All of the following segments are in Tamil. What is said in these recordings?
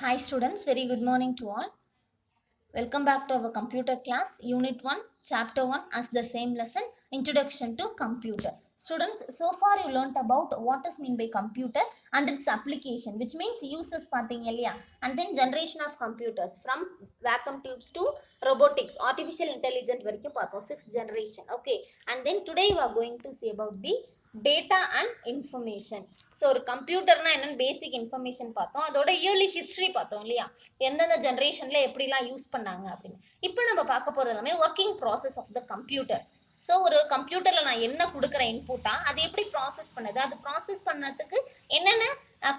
Hi students, very good morning to all. Welcome back to our computer class, Unit 1, Chapter 1 as the same lesson, Introduction to Computer. Students, so far you learnt about what is mean by computer and its application, which means uses பார்த்தீங்க இல்லையா, and then generation of computers from vacuum tubes to robotics, artificial intelligence வரைக்கும் பார்த்தோம், 6th generation. Okay, and then today we are going to see about the data and information. So ஒரு கம்ப்யூட்டர்னா என்னென்னு பேசிக் இன்ஃபர்மேஷன் பார்த்தோம், அதோட இயர்லி ஹிஸ்ட்ரி பார்த்தோம் இல்லையா, எந்தெந்த ஜென்ரேஷனில் எப்படிலாம் யூஸ் பண்ணாங்க அப்படின்னு. இப்போ நம்ம பார்க்க போகிறது எல்லாமே working process of the computer. So ஒரு கம்ப்யூட்டரில் நான் என்ன கொடுக்குற இன்புட்டாக அது எப்படி ப்ராசஸ் பண்ணுது, அது ப்ராசஸ் பண்ணதுக்கு என்னென்ன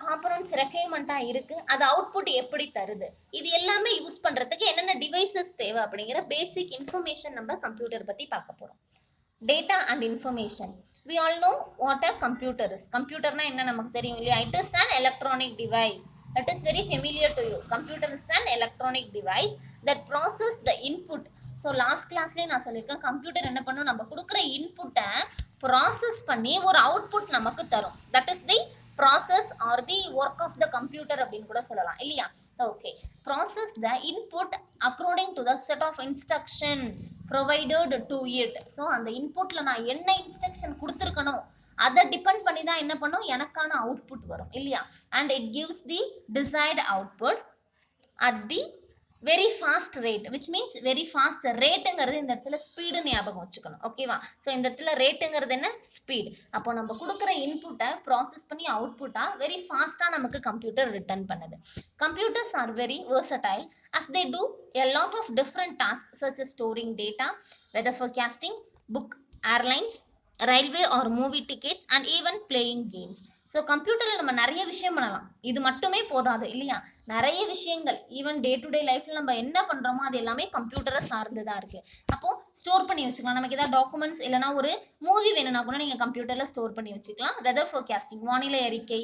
காம்பனன்ட்ஸ் ரெக்யர்மெண்ட்டாக இருக்குது, அது அவுட்புட் எப்படி தருது, இது எல்லாமே யூஸ் பண்ணுறதுக்கு என்னென்ன டிவைசஸ் தேவை அப்படிங்கிற பேசிக் இன்ஃபர்மேஷன் நம்ம கம்ப்யூட்டர் பற்றி பார்க்க போகிறோம். Data and information. We all know what a computer is. Computer na enna namak theriyum illaya, it is an electronic device. It is very familiar to you. Computer is an electronic device that process the input. So last class la na sollirken, computer enna pannum, நம்ம கொடுக்கிற input process பண்ணி ஒரு output நமக்கு தரும். That is the process or the work of the computer அப்படின்னு கூட சொல்லலாம் இல்லையா. Okay, process the input according to the set of instruction provided to it. So அந்த இன்புட்ல நான் என்ன இன்ஸ்ட்ரக்ஷன் கொடுத்துருக்கணும் அதை டிபெண்ட் பண்ணி தான் என்ன பண்ணும், எனக்கான அவுட்புட் வரும் இல்லையா. And it gives the desired output at the very fast rate, which means very fast ரேட்டுங்கிறது இந்த இடத்துல ஸ்பீடு ஞாபகம் வச்சுக்கணும். ஓகேவா. ஸோ இந்த இடத்துல ரேட்டுங்கிறது என்ன, ஸ்பீட். அப்போ நம்ம கொடுக்குற இன்புட்டை ப்ராசஸ் பண்ணி அவுட்புட்டாக வெரி ஃபாஸ்ட்டாக நமக்கு கம்ப்யூட்டர் ரிட்டர்ன் பண்ணுது. Computers are very versatile as they do a lot of different tasks such as storing data, weather forecasting, book airlines, railway or movie tickets and even playing games. So கம்ப்யூட்டரில் நம்ம நிறைய விஷயம் பண்ணலாம், இது மட்டுமே போதாது இல்லையா. நிறைய விஷயங்கள் ஈவன் டே டு டே லைஃப்பில் நம்ம என்ன பண்ணுறோமோ அது எல்லாமே கம்ப்யூட்டரை சார்ந்து தான் இருக்குது. அப்போது ஸ்டோர் பண்ணி வச்சுக்கலாம், நமக்கு ஏதாவது டாக்குமெண்ட்ஸ் இல்லைனா ஒரு மூவி வேணும்னா கூட நீங்கள் கம்ப்யூட்டரில் ஸ்டோர் பண்ணி வச்சுக்கலாம். வெதர் ஃபோர்காஸ்டிங், வானிலை அறிக்கை,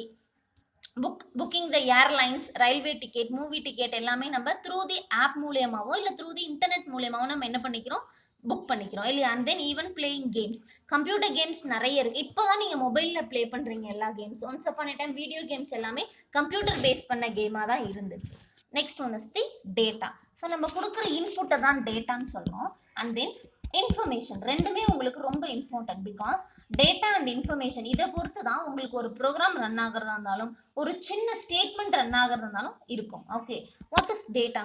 booking the airlines, railway ticket, movie ticket எல்லாமே நம்ம த்ரூ தி ஆப் மூலியமாவோ இல்லை த்ரூ தி இன்டர்நெட் மூலியமாவோ நம்ம என்ன பண்ணிக்கிறோம், புக் பண்ணிக்கிறோம் இல்லையா. And then even playing games, computer games நிறைய இருக்குது. இப்போ தான் நீங்கள் மொபைலில் ப்ளே பண்ணுறீங்க எல்லா games. Once upon a time video games எல்லாமே கம்ப்யூட்டர் பேஸ் பண்ண கேமாக தான் இருந்துச்சு. Next one is the data. So நம்ம கொடுக்குற இன்புட்டை தான் டேட்டான்னு சொல்கிறோம். அண்ட் தென் இன்ஃபர்மேஷன், ரெண்டுமே உங்களுக்கு ரொம்ப important. Because data and information இதை பொறுத்து தான் உங்களுக்கு ஒரு ப்ரோக்ராம் ரன் ஆகிறதா இருந்தாலும் ஒரு சின்ன ஸ்டேட்மெண்ட் ரன் ஆகிறதா இருந்தாலும் இருக்கும். Okay, what is data?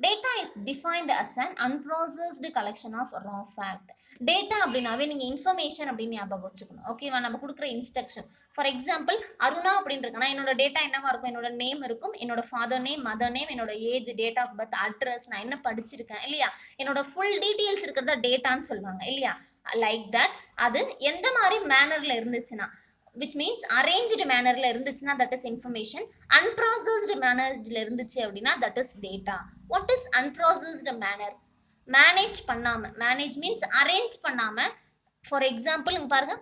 Data is defined as an unprocessed collection of raw fact. Data அப்படின்னாவே நீங்கள் இன்ஃபர்மேஷன் அப்படின்னு ஞாபகம் வச்சுக்கணும். ஓகேவா. நம்ம கொடுக்குற இன்ஸ்ட்ரக்ஷன், ஃபார் எக்ஸாம்பிள் அருணா அப்படின்னு இருக்குன்னா என்னோட டேட்டா என்னவா இருக்கும், என்னோட நேம் இருக்கும், என்னோட ஃபாதர் நேம், மதர் நேம், என்னோட age, date of birth, address, நான் என்ன படிச்சிருக்கேன் இல்லையா, என்னோட ஃபுல் டீட்டெயில்ஸ் இருக்கிறதா டேட்டான்னு சொல்லுவாங்க இல்லையா. லைக் தட் அது எந்த மாதிரி மேனரில் இருந்துச்சுன்னா, which means arranged mannerல இருந்துச்சுன்னா that is information, unprocessed mannerல இருந்துச்சு அப்படின்னா that is data. What is unprocessed manner? manage பண்ணாம, manage means arrange பண்ணாம. for example இங்க பாருங்க,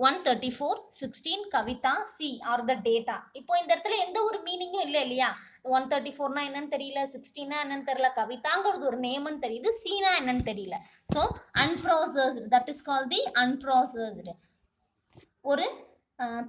134:16 Kavitha C R the data. இப்போ இந்த இடத்துல எந்த ஒரு மீனிங்கும் இல்லை இல்லையா. 134னா என்னன்னு தெரியல, 16னா என்னன்னு தெரியல, கவிதாங்கிறது ஒரு நேம்னு தெரியுது, சீனா என்னன்னு தெரியல. So unprocessed, that is called the unprocessed. ஒரு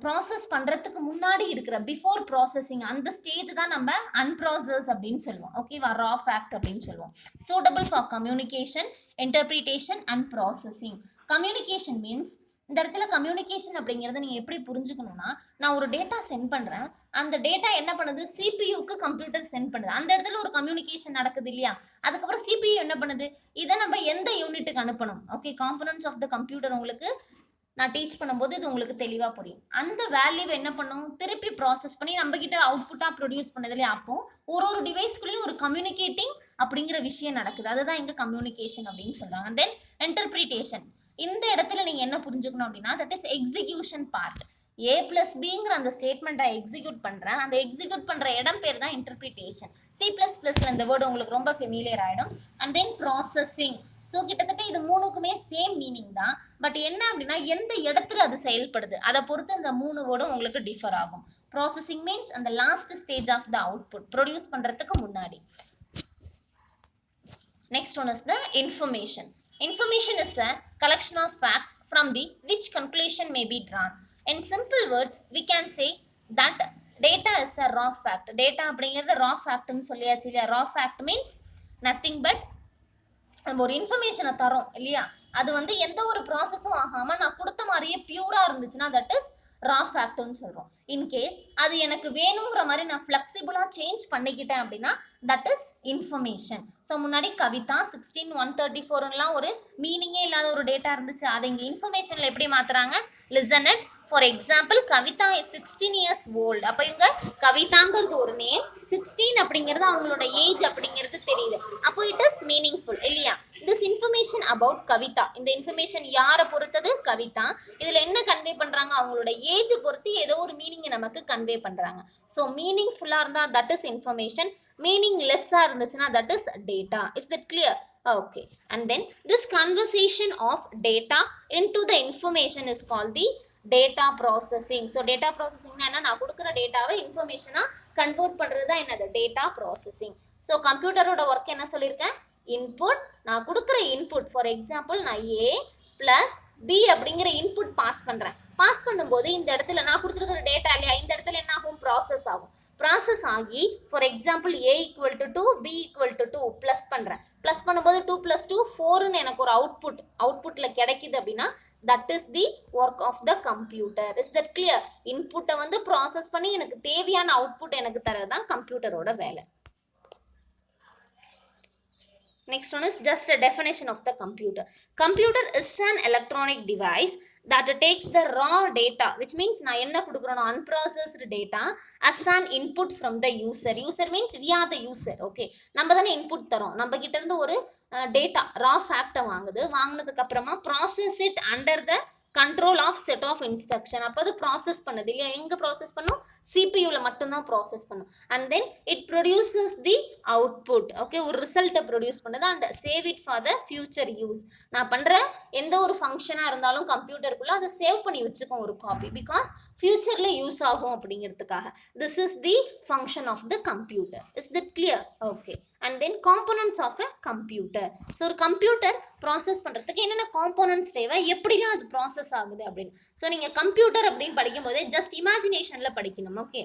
ப்ராசஸ் பண்ணுறதுக்கு முன்னாடி இருக்கிற பிஃபோர் ப்ராசஸிங் அந்த ஸ்டேஜ் தான் நம்ம அன்ப்ராசஸ் அப்படின்னு சொல்லுவோம். ஓகேவா, ரா ஃபேக்ட் அப்படின்னு சொல்லுவோம். Suitable for communication, interpretation and processing. Communication means, இந்த இடத்துல கம்யூனிகேஷன் அப்படிங்கிறத நீங்கள் எப்படி புரிஞ்சுக்கணும்னா, நான் ஒரு டேட்டா சென்ட் பண்ணுறேன், அந்த டேட்டா என்ன பண்ணுது, சிபியூக்கு கம்ப்யூட்டர் சென்ட் பண்ணுது, அந்த இடத்துல ஒரு கம்யூனிகேஷன் நடக்குது இல்லையா. அதுக்கப்புறம் சிபியூ என்ன பண்ணுது, இதை நம்ம எந்த யூனிட்டுக்கு அனுப்பணும். Okay, components of the computer உங்களுக்கு நான் டீச் பண்ணும்போது இது உங்களுக்கு தெளிவாக புரியும். அந்த வேல்யூவை என்ன பண்ணும், திருப்பி ப்ராசஸ் பண்ணி நம்மக்கிட்ட அவுட்புட்டாக ப்ரொடியூஸ் பண்ணதுலேயே. அப்போ ஒரு டிவைஸ்குள்ளேயும் ஒரு கம்யூனிகேட்டிங் அப்படிங்கிற விஷயம் நடக்குது, அதுதான் இங்கே கம்யூனிகேஷன் அப்படின்னு சொல்கிறாங்க. தென் இன்டர்பிரிட்டேஷன், இந்த இடத்துல நீங்கள் என்ன புரிஞ்சுக்கணும் அப்படின்னா, that is execution part. A plus பிங்கிற அந்த ஸ்டேட்மெண்ட்டை எக்ஸிக்யூட் பண்ணுறேன், அந்த எக்ஸிக்யூட் பண்ணுற இடம் பேர் தான் இன்டர்பிரிட்டேஷன். C++ல இந்த வேர்டு உங்களுக்கு ரொம்ப ஃபெமிலியர் ஆகிடும். And then processing. ஸோ கிட்டத்தட்ட இது மூணுக்குமே சேம் மீனிங் தான். பட் என்ன அப்படின்னா, எந்த இடத்துல அது செயல்படுது அதை பொறுத்து இந்த மூணு வேர்டும் உங்களுக்கு டிஃபர் ஆகும். ப்ராசஸிங் மீன்ஸ் அந்த last stage of the output produce பண்ணுறதுக்கு முன்னாடி. Next one is the information. Information is a collection of facts from the which conclusion may be drawn. In simple words, we can say that data is a raw fact. Data அப்படிங்கிறது ரா ஃபேக்ட்னு சொல்லியாச்சு இல்லையா. Raw fact means nothing but நம்ம ஒரு இன்ஃபர்மேஷனை தரோம் இல்லையா, அது வந்து எந்த ஒரு ப்ராசஸும் ஆகாமல் நான் கொடுத்த மாதிரியே பியூராக இருந்துச்சுன்னா தட் இஸ் ரா ஃபேக்ட்னு சொல்கிறோம். இன்கேஸ் அது எனக்கு வேணுங்கிற மாதிரி நான் ஃப்ளெக்சிபிளாக சேஞ்ச் பண்ணிக்கிட்டேன் அப்படின்னா தட் இஸ் இன்ஃபர்மேஷன். ஸோ முன்னாடி கவிதா 16,134லாம் ஒரு மீனிங்கே இல்லாத ஒரு டேட்டா இருந்துச்சு, அதை இங்கே இன்ஃபர்மேஷனில் எப்படி மாற்றுறாங்க, listen it. For example Kavitha is 16 years old. அப்போ இவங்க கவிதாங்கிறது ஒரு நேம், 16 அப்படிங்கிறது அவங்களோட ஏஜ் அப்படிங்கிறது தெரியுது. அப்போ இட் இஸ் மீனிங்ஃபுல் இல்லையா. திஸ் இன்ஃபர்மேஷன் அபவுட் கவிதா, இந்த இன்ஃபர்மேஷன் யாரை பொறுத்தது, கவிதா. இதில் என்ன கன்வே பண்ணுறாங்க, அவங்களோட ஏஜ் பொறுத்து ஏதோ ஒரு மீனிங்கை நமக்கு கன்வே பண்ணுறாங்க. ஸோ மீனிங்ஃபுல்லாக இருந்தால் தட் இஸ் இன்ஃபர்மேஷன், மீனிங் லெஸ்ஸாக இருந்துச்சுன்னா that is data. Is that clear? Okay. And then this conversation of data into the information is called the data processing. So data processing na enna, na kudukra data va information ah convert பண்றது தான் என்னது, data processing. So computer ஓட work என்ன சொல்லிருக்கேன், input, நான் கொடுக்குற input, for example நான் a plus b அப்படிங்கிற input பாஸ் பண்றேன். பாஸ் பண்ணும்போது இந்த இடத்துல நான் கொடுத்துருக்கிற டேட்டா இல்லையா, இந்த இடத்துல என்ன ஆகும், ப்ராசஸ் ஆகும். ப்ராசஸ் ஆகி for example a = 2 b = 2 plus பண்ணுறேன். ப்ளஸ் பண்ணும்போது 2 + 2 4ன்னு எனக்கு ஒரு அவுட்புட்டில் கிடைக்குது அப்படின்னா that is the work of the computer. Is that clear? இன்புட்டை வந்து ப்ராசஸ் பண்ணி எனக்கு தேவையான அவுட்புட் எனக்கு தரது தான் கம்ப்யூட்டரோட வேலை. Next one is just a definition of the computer. Computer is an electronic device that takes the raw data, which means நான் என்ன கொடுக்குறோம், unprocessed data as an input from the user. User means we are the user. Okay, நம்ம தானே input தரோம், நம்ம கிட்ட இருந்து ஒரு data raw fact வாங்கினதுக்கு அப்புறமா process it under the control of set of instruction. அப்போ அது ப்ராசஸ் பண்ணுது இல்லையா, எங்கே ப்ராசஸ் பண்ணும், சிபியூவில் மட்டும்தான் ப்ராசஸ் பண்ணும். And then it produces the output. Okay, ஒரு ரிசல்ட்டை ப்ரொடியூஸ் பண்ணுது and save it for the future use. நான் பண்ணுற எந்த ஒரு ஃபங்க்ஷனாக இருந்தாலும் கம்ப்யூட்டருக்குள்ளே அதை சேவ் பண்ணி வச்சுக்கோம் ஒரு காப்பி, பிகாஸ் ஃபியூச்சரில் யூஸ் ஆகும் அப்படிங்கிறதுக்காக. This is the function of the computer. Is that clear? Okay. And then components of a computer. So ஒரு கம்ப்யூட்டர் ப்ராசஸ் பண்ணுறதுக்கு என்னென்ன காம்போனன்ட்ஸ் தேவை, எப்படிலாம் அது ப்ராசஸ் ஆகுது அப்படின்னு. ஸோ நீங்கள் கம்ப்யூட்டர் அப்படின்னு படிக்கும் போதே ஜஸ்ட் இமேஜினேஷனில் படிக்கணும். Okay,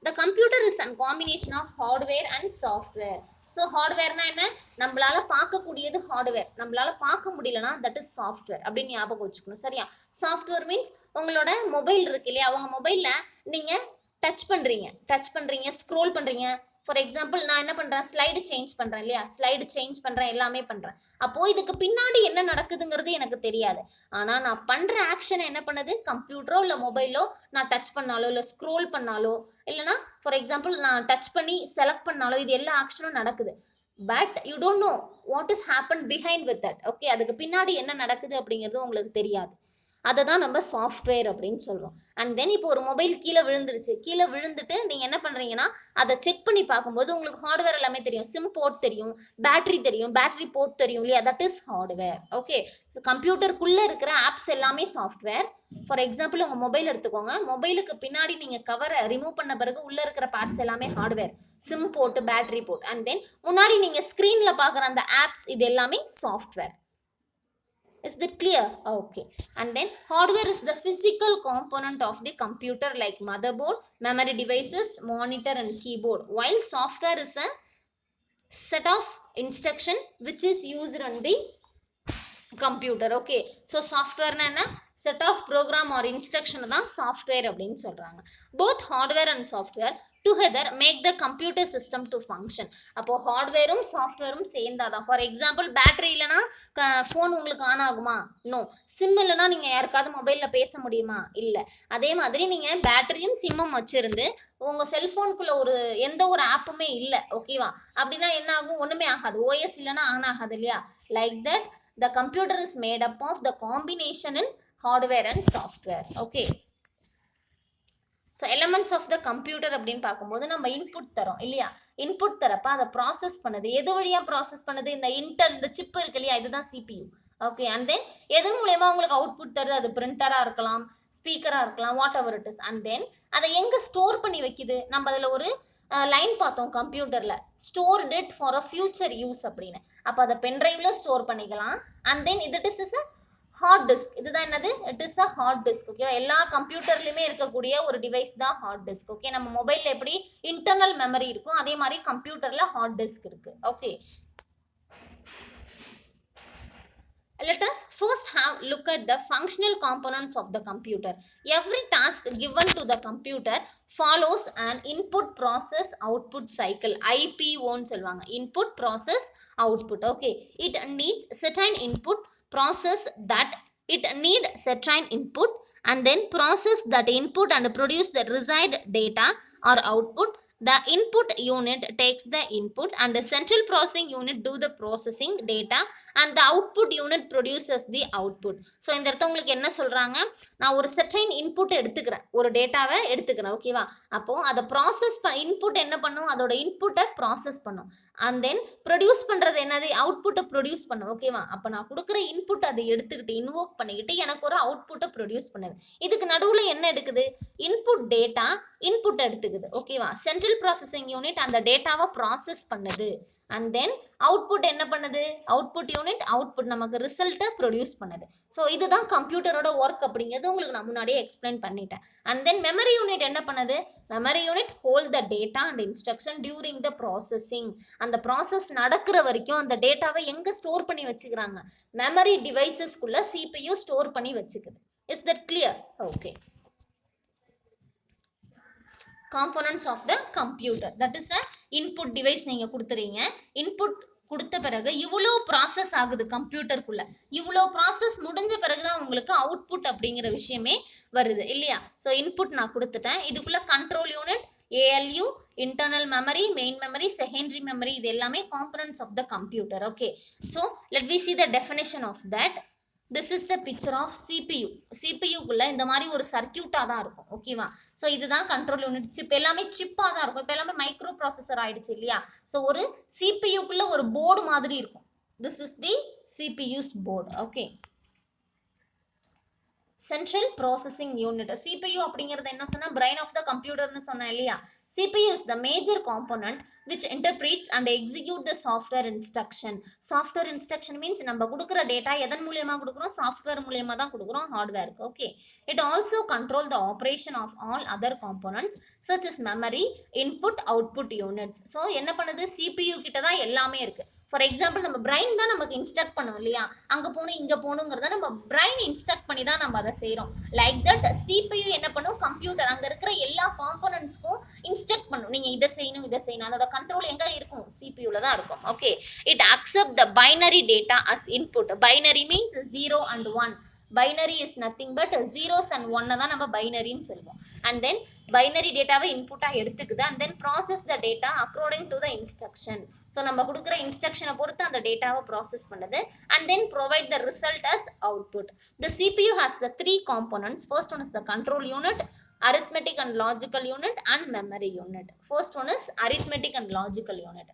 the computer is an combination of hardware and software. So ஹார்ட்வேர்னா என்ன, நம்மளால பார்க்கக்கூடியது ஹார்ட்வேர், நம்மளால பார்க்க முடியலனா தட் இஸ் சாஃப்ட்வேர் அப்படின்னு ஞாபகம் வச்சுக்கணும். சரியா? சாஃப்ட்வேர் மீன்ஸ் உங்களோட மொபைல் இருக்கு இல்லையா, உங்கள் மொபைலில் நீங்கள் டச் பண்ணுறீங்க, ஸ்க்ரோல் பண்ணுறீங்க. ஃபார் எக்ஸாம்பிள் நான் என்ன பண்ணுறேன், ஸ்லைடு சேஞ்ச் பண்ணுறேன் இல்லையா, ஸ்லைடு சேஞ்ச் பண்ணுறேன், எல்லாமே பண்ணுறேன். அப்போது இதுக்கு பின்னாடி என்ன நடக்குதுங்கிறது எனக்கு தெரியாது. ஆனால் நான் பண்ணுற ஆக்ஷனை என்ன பண்ணுது, கம்ப்யூட்டரோ இல்லை மொபைலோ நான் டச் பண்ணாலோ இல்லை ஸ்க்ரோல் பண்ணாலோ இல்லைனா ஃபார் எக்ஸாம்பிள் நான் டச் பண்ணி செலக்ட் பண்ணாலோ இது எல்லா ஆக்ஷனும் நடக்குது. But you don't know what is happen behind with that. Okay, அதுக்கு பின்னாடி என்ன நடக்குது அப்படிங்கிறது உங்களுக்கு தெரியாது. அதை தான் நம்ம சாஃப்ட்வேர் அப்படின்னு சொல்கிறோம். அண்ட் தென் இப்போ ஒரு மொபைல் கீழே விழுந்துட்டு நீங்கள் என்ன பண்ணுறீங்கன்னா அதை செக் பண்ணி பார்க்கும்போது உங்களுக்கு ஹார்ட்வேர் எல்லாமே தெரியும். சிம் போர்ட் தெரியும், பேட்டரி போர்ட் தெரியும் இல்லையா, தட் இஸ் ஹார்ட்வேர். ஓகே, கம்ப்யூட்டருக்குள்ளே இருக்கிற ஆப்ஸ் எல்லாமே சாஃப்ட்வேர். ஃபார் எக்ஸாம்பிள் உங்கள் மொபைல் எடுத்துக்கோங்க, மொபைலுக்கு பின்னாடி நீங்கள் கவரை ரிமூவ் பண்ண பிறகு உள்ளே இருக்கிற பார்ட்ஸ் எல்லாமே hardware, SIM port, battery port. And then முன்னாடி நீங்கள் ஸ்க்ரீனில் பார்க்குற அந்த ஆப்ஸ் இது எல்லாமே software. Is that clear? Okay. And then hardware is the physical component of the computer like motherboard, memory devices, monitor and keyboard, while software is a set of instruction which is used on the computer. Okay, so software na enna, set of program or instruction தான் software அப்படின்னு சொல்றாங்க. Both hardware and software together make the computer system to function. அப்போ ஹார்ட்வேரும் சாஃப்ட்வேரும் சேர்ந்தாதான். ஃபார் எக்ஸாம்பிள் பேட்டரி இல்லைனா ஃபோன் உங்களுக்கு ஆன் ஆகுமா? நோ. சிம் இல்லைனா நீங்கள் யாருக்காவது மொபைலில் பேச முடியுமா? இல்லை. அதே மாதிரி நீங்கள் பேட்டரியும் சிம்மும் வச்சுருந்து உங்கள் செல்ஃபோனுக்குள்ளே எந்த ஒரு ஆப்புமே இல்லை, ஓகேவா, அப்படின்னா என்ன ஆகும், ஒன்றுமே ஆகாது. ஓஎஸ் இல்லைனா ஆன் ஆகாது இல்லையா. Like that the computer is made up of the combination in hardware and software. Okay, so elements of the computer அப்படின்னு பார்க்கும்போது நம்ம இன்புட் தரோம் இல்லையா, இன்புட் தரப்போ அதை ப்ராசஸ் பண்ணுது. எது வழியாக ப்ராசஸ் பண்ணுது, இந்த சிப் இருக்கு இல்லையா, இதுதான் சிபியூ. ஓகே, அண்ட் தென் எதன் மூலயமா உங்களுக்கு அவுட்புட் தருது, அது பிரிண்டராக இருக்கலாம், ஸ்பீக்கராக இருக்கலாம், what ever it is. And then அதை எங்கே ஸ்டோர் பண்ணி வைக்குது, நம்ம அதில் ஒரு லைன் பார்த்தோம் கம்ப்யூட்டரில், stored it for a future use அப்படின்னு. அப்போ அதை பென்ட்ரைவில் ஸ்டோர் பண்ணிக்கலாம். And then it is a hard disk. இதுதான் என்னது? It is a hard disk. Okay, எல்லா கம்ப்யூட்டர்லயுமே இருக்கக்கூடிய ஒரு டிவைஸ் தான் ஹார்ட் டிஸ்க். ஓகே, நம்ம மொபைல்ல எப்படி இன்டர்னல் மெமரி இருக்கும், அதே மாதிரி கம்ப்யூட்டர்ல ஹார்ட் டிஸ்க் இருக்கு. Okay, let us first have look at the functional components of the computer. Every task given to the computer follows an input process output cycle, IPO ன்னு சொல்வாங்க. Input process output. Okay, it needs certain input process that it need certain input and then process that input and produce the desired data or output. The input unit takes the input and the central processing unit do the processing data and the output unit produces the output. So இந்த இடத்த உங்களுக்கு என்ன சொல்கிறாங்க, நான் ஒரு செட்டைன் இன்புட் எடுத்துக்கிறேன், ஒரு டேட்டாவை எடுத்துக்கிறேன். ஓகேவா, அப்போது அதை ப்ராசஸ் இன்புட் என்ன பண்ணும், அதோட இன்புட்டை ப்ராசஸ் பண்ணும். அண்ட் தென் ப்ரொடியூஸ் பண்ணுறது என்னது, அவுட்புட்டை ப்ரொடியூஸ் பண்ணும். ஓகேவா, அப்போ நான் கொடுக்குற இன்புட் அதை எடுத்துக்கிட்டு இன்வோக் பண்ணிக்கிட்டு எனக்கு ஒரு அவுட்புட்டை ப்ரொடியூஸ் பண்ணுது. இதுக்கு நடுவில் என்ன எடுக்குது, இன்புட் டேட்டா இன்புட் எடுத்துக்குது. ஓகேவா, சென்ட்ரல் ப்ராசஸிங் யூனிட் அந்த டேட்டாவை ப்ராசஸ் பண்ணுது. அண்ட் தென் அவுட்புட் என்ன பண்ணுது, அவுட்புட் யூனிட் அவுட்புட் நமக்கு ரிசல்ட்டை ப்ரொடியூஸ் பண்ணுது. ஸோ இதுதான் கம்ப்யூட்டரோட ஒர்க் அப்படிங்கிறது உங்களுக்கு நான் முன்னாடியே எக்ஸ்பிளைன் பண்ணிட்டேன். அண்ட் தென் மெமரி யூனிட் என்ன பண்ணுது, memory unit hold the data and instruction during the processing. அந்த ப்ராசஸ் நடக்கிற வரைக்கும் அந்த டேட்டாவை எங்கே ஸ்டோர் பண்ணி வச்சுக்கிறாங்க, மெமரி டிவைசஸ்க்குள்ள CPU ஸ்டோர் பண்ணி வச்சுக்குது. Is that clear? Okay, components of the computer, that is a input device. நீங்கள் கொடுத்துறீங்க, இன்புட் கொடுத்த பிறகு இவ்வளோ ப்ராசஸ் ஆகுது கம்ப்யூட்டருக்குள்ள, இவ்வளோ ப்ராசஸ் முடிஞ்ச பிறகு தான் உங்களுக்கு அவுட்புட் அப்படிங்கிற விஷயமே வருது இல்லையா. ஸோ இன்புட் நான் கொடுத்துட்டேன், இதுக்குள்ள control unit, ALU, internal memory, main memory, secondary memory, இது எல்லாமே components of the computer. Okay, so let we see the definition of that. This is the picture of CPU. CPUக்குள்ள இந்த மாதிரி ஒரு சர்க்கியூட்டாக தான் இருக்கும். ஓகேவா, ஸோ இதுதான் கண்ட்ரோல் யூனிட். சிப் எல்லாமே சிப்பாக தான் இருக்கும். இப்போ எல்லாமே மைக்ரோ ப்ராசஸர் ஆயிடுச்சு இல்லையா. ஸோ ஒரு CPUக்குள்ள ஒரு போர்டு மாதிரி இருக்கும். This is the CPU's board. Okay, central processing unit. CPU அப்படிங்கிறது என்ன சொன்னால் பிரெயின் ஆஃப் த கம்ப்யூட்டர்னு சொன்னேன் இல்லையா. CPU is the major component which interprets and execute the software instruction. Software instruction means நம்ம கொடுக்குற டேட்டா எதன் மூலியமாக கொடுக்குறோம், சாஃப்ட்வேர் மூலியமாக தான் கொடுக்குறோம் ஹார்ட்வேருக்கு. Okay, it also control the operation of all other components such as memory, input, output units. So என்ன பண்ணுது, CPU கிட்ட தான் எல்லாமே இருக்குது. ஃபார் எக்ஸாம்பிள் நம்ம பிரெயின் தான் நமக்கு இன்ஸ்ட்ரக்ட் பண்ணும் இல்லையா, அங்கே போகணும் இங்கே போகணுங்கிறத நம்ம பிரெயின் இன்ஸ்ட்ரக்ட் பண்ணி தான் நம்ம அதை செய்கிறோம். லைக் தட் CPU என்ன பண்ணும், கம்ப்யூட்டர் அங்கே இருக்கிற எல்லா காம்பனன்ட்ஸ்க்கும் இன்ஸ்ட்ரக்ட் பண்ணும், நீங்கள் இதை செய்யணும் இதை செய்யணும். அதோட கண்ட்ரோல் எங்கே இருக்கும், CPUல தான் இருக்கும். Okay, it accept the binary data as input. Binary means 0 and 1. Binary is nothing but zeros and ஒன்னை தான் நம்ம பைனரின்னு சொல்லுவோம். அண்ட் தென் பைனரி டேட்டாவை இன்புட்டாக எடுத்துக்குது and then process the data according to the instruction. So நம்ம கொடுக்குற இன்ஸ்ட்ரக்ஷனை பொறுத்து அந்த டேட்டாவை ப்ராசஸ் பண்ணுது and then provide the result as output. The CPU has the 3 components. First one is the control unit, arithmetic and logical unit and memory unit. First one is arithmetic and logical unit.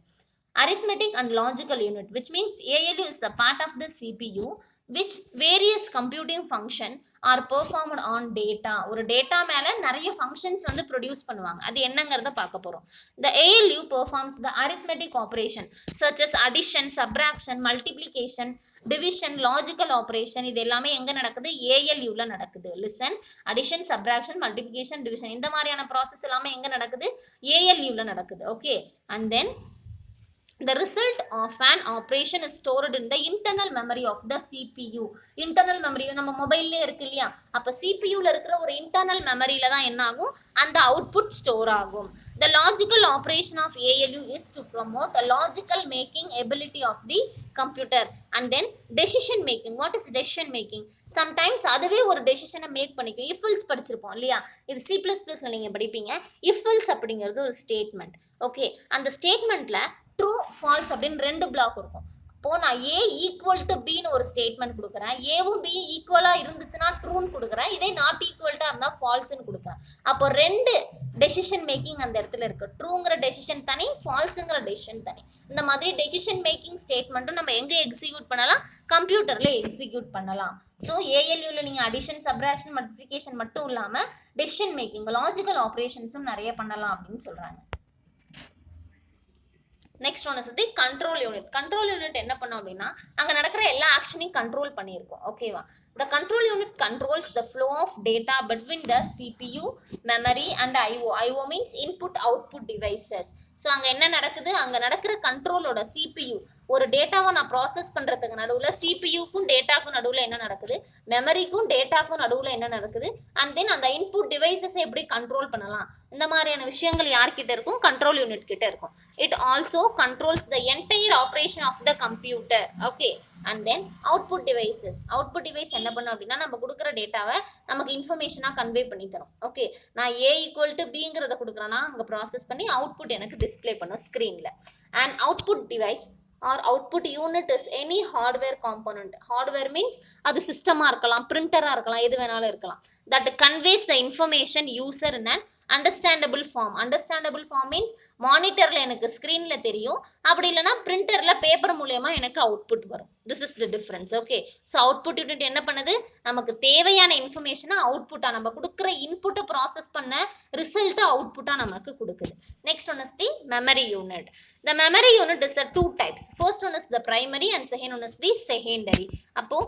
Arithmetic and logical unit, which means ALU is the part of the CPU which various computing function are performed on data. ஒரு டேட்டா மேலே நிறைய ஃபங்க்ஷன்ஸ் வந்து ப்ரொடியூஸ் பண்ணுவாங்க, அது என்னங்கிறத பார்க்க போகிறோம். The ALU performs the arithmetic operation such as addition, subtraction, multiplication, division, logical operation. இது எல்லாமே எங்கே நடக்குது, ALUல நடக்குது. Listen, addition, subtraction, multiplication, division, இந்த மாதிரியான ப்ராசஸ் எல்லாமே எங்கே நடக்குது, ALUல நடக்குது. Okay, and then the result of an operation is stored in the internal memory of the CPU. internal memory நம்ம மொபைல்லே இருக்கு இல்லையா, அப்போ CPUல இருக்கிற ஒரு internal memoryல தான் என்ன ஆகும், அந்த output store ஆகும். The logical operation of ALU is to promote the logical making ability of the computer and then decision making. What is decision making? Sometimes அதுவே ஒரு டெசிஷனை மேக் பண்ணிக்கும். if else படிச்சிருப்போம் இல்லையா, இது C++ல நீங்கள் படிப்பீங்க. if else அப்படிங்கிறது ஒரு ஸ்டேட்மெண்ட். ஓகே, அந்த ஸ்டேட்மெண்ட்டில் ட்ரூ ஃபால்ஸ் அப்படின்னு 2 பிளாக் இருக்கும். அப்போது நான் A ஈக்குவல் டு பின்னு ஒரு ஸ்டேட்மெண்ட் கொடுக்குறேன், ஏவும் B ஈக்குவலாக இருந்துச்சுன்னா ட்ரூன்னு கொடுக்குறேன், இதே நாட் ஈக்குவல்ட்டாக இருந்தால் ஃபால்ஸ்ன்னு கொடுக்குறேன். அப்போ 2 டெசிஷன் மேக்கிங் அந்த இடத்துல இருக்குது. ட்ரூங்கிற டெசிஷன் தனி, ஃபால்ஸுங்கிற டெசிஷன் தனி. இந்த மாதிரி டெசிஷன் மேக்கிங் ஸ்டேட்மெண்ட்டும் நம்ம எங்கே எக்ஸிக்யூட் பண்ணலாம், கம்ப்யூட்டரில் எக்ஸிக்யூட் பண்ணலாம். ஸோ ALUவில் நீங்கள் அடிஷன், சப்ராக்ஷன், மல்டிப்ளிகேஷன் மட்டும் இல்லாமல் டெசிஷன் மேக்கிங், லாஜிக்கல் ஆப்ரேஷன்ஸும் நிறைய பண்ணலாம் அப்படின்னு சொல்கிறாங்க. Next one is the control unit. Control unit என்ன பண்ணோம் அப்படின்னா அங்கே நடக்கிற எல்லா ஆக்ஷனையும் கண்ட்ரோல் பண்ணியிருக்கோம். ஓகேவா? The control unit controls the flow of data between the CPU, memory and IO. IO means input output devices. So அங்கே என்ன நடக்குது, அங்கே நடக்கிற கண்ட்ரோலோட CPU ஒரு டேட்டாவை நான் ப்ராசஸ் பண்ணுறதுக்கு நடுவில் CPUக்கும் டேட்டாக்கும் நடுவில் என்ன நடக்குது, மெமரிக்கும் டேட்டாக்கும் நடுவில் என்ன நடக்குது, அண்ட் தென் அந்த இன்புட் டிவைசஸை எப்படி கண்ட்ரோல் பண்ணலாம், இந்த மாதிரியான விஷயங்கள் யார்கிட்ட இருக்கும், கண்ட்ரோல் யூனிட் கிட்ட இருக்கும். It also controls the entire operation of the computer. Okay. And then output devices. Output device என்ன பண்ணும் அப்படின்னா நம்ம கொடுக்குற டேட்டாவை நமக்கு இன்ஃபர்மேஷனாக கன்வே பண்ணி தரும். ஓகே. நான் A = Bங்கிறத கொடுக்குறேன்னா அங்கே ப்ராசஸ் பண்ணி அவுட்புட் எனக்கு டிஸ்பிளே பண்ணும் ஸ்க்ரீனில். And output device or output unit is any hardware component. Hardware means அது சிஸ்டமாக இருக்கலாம், பிரிண்டராக இருக்கலாம், எது வேணாலும் இருக்கலாம். that conveys the information user in an understandable form. Understandable form means மானிட்டரில் எனக்கு ஸ்க்ரீனில் தெரியும், அப்படி இல்லைனா பிரிண்டரில் பேப்பர் மூலயமா எனக்கு அவுட்புட் வரும். This is the difference. Okay. So output unit என்ன பண்ணுது, நமக்கு தேவையான இன்ஃபர்மேஷனை அவுட்புட்டாக நம்ம கொடுக்குற இன்புட்டை ப்ராசஸ் பண்ண ரிசல்ட்டை அவுட்புட்டாக நமக்கு கொடுக்குது. Next one is the memory unit. The memory unit is a two types. First one is the primary and second one is the secondary. அப்போ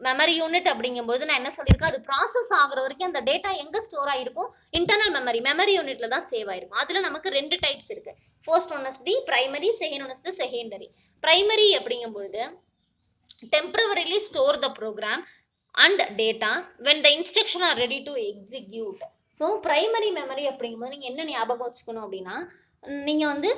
மெமரி யூனிட் அப்படிங்கும்போது நான் என்ன சொல்லியிருக்கேன், அது ப்ராசஸ் ஆகிற வரைக்கும் அந்த டேட்டா எங்கே ஸ்டோர் ஆகிருக்கும், இன்டர்னல் மெமரி யூனிட்டில் தான் சேவ் ஆகிருக்கும். அதில் நமக்கு ரெண்டு டைப்ஸ் இருக்குது. First one is the primary, second one is the secondary. Primary அப்படிங்கும்போது temporarily store the program and data when the instruction are ready to execute. So primary memory அப்படிங்கும்போது நீங்கள் என்ன ஞாபகம் வச்சுக்கணும் அப்படின்னா, நீங்கள் வந்து